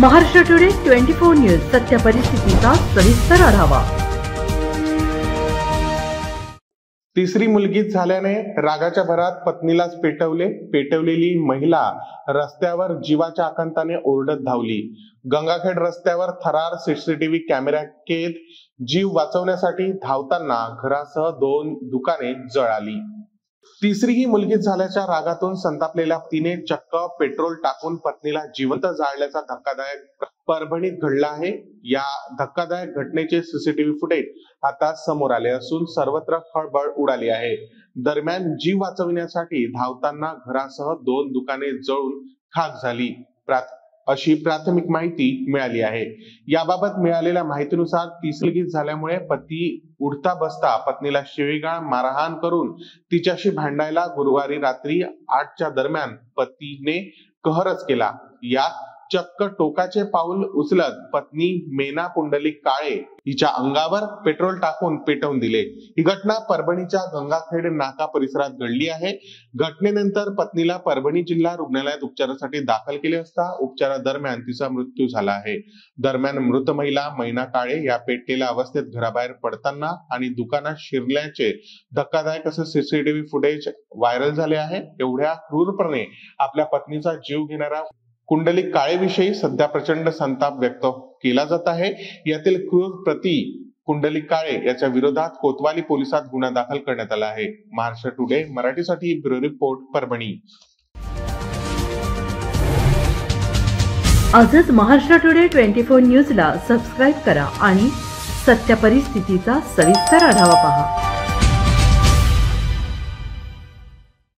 Maharashtra today 24 news सत्य परिस्थितीचा सविस्तर आढावा। तिसरी मुलगीच झाल्याने रागाच्या भरात पत्नीलाच पेटवलेली महिला रस्त्यावर जीवाच्या आकांताने ओरडत धावली। गंगाखेड रस्त्यावर थरार सीसीटीव्ही कॅमेरा कैद। जीव वाचवण्यासाठी धावताना घरासह 2 दुकाने जळाली। तिसरी ही मुलगीच झाल्याच्या रागातून संतापलेल्या पतीने चक्क पेट्रोल टाकून पत्नीला जिवंत जाळल्याचा धक्कादायक परभणीत घडला आहे। या धक्कादायक घटनेचे सीसीटीव्ही फुटेज आता समोर आले असून सर्वत्र खळबळ उडाली आहे। दरम्यान जीव वाचविण्यासाठी धावताना घरासह 2 दुकाने जळून खाक झाली अशी प्राथमिक माहिती मिळाली आहे। याबाबत मिळालेल्या माहितीनुसार तिसरी मुलगी झाल्यामुळे पती उठता बसता पत्नीला शिवीगाळ मारहाण करून तिच्याशी भांडायला गुरुवारी रात्री 8च्या दरम्यान पतीने कहरच केला। यात चक्क टोकाचे पाऊल उचलत पत्नी मेना पुंडलिक काळे हिच्या अंगावर पेट्रोल टाकून पेटवून दिले। ही घटना परभणीच्या गंगाखेड नाका परिसरात घडली आहे। घटनेनंतर पत्नीला परभणी जिल्हा रुग्णालयात उपचारासाठी दाखल केले असता उपचारादरम्यान तिचा मृत्यू झाला आहे। दरम्यान मृत महिला मेना काळे या पेटलेल्या अवस्थेत घराबाहेर पडताना आणि दुकानात शिरल्याचे धक्कादायक असे सीसीटीव्ही फुटेज व्हायरल झाले आहे। एवढ्या क्रूरपणे आपल्या पत्नीचा जीव घेणाऱ्या पुंडलिक काळेविषयी सध्या प्रचंड संताप व्यक्त केला जात आहे। यातील क्रूर प्रती पुंडलिक काळे याच्या विरोधात कोतवाली पोलिसात गुन्हा दाखल करण्यात आला आहे। महाराष्ट्र टुडे मराठीसाठी ब्युरो रिपोर्ट परभणी। आजच महाराष्ट्र टुडे 24 न्यूजला सबस्क्राइब करा आणि सत्य परिस्थितीचा सविस्तर आढावा पहा।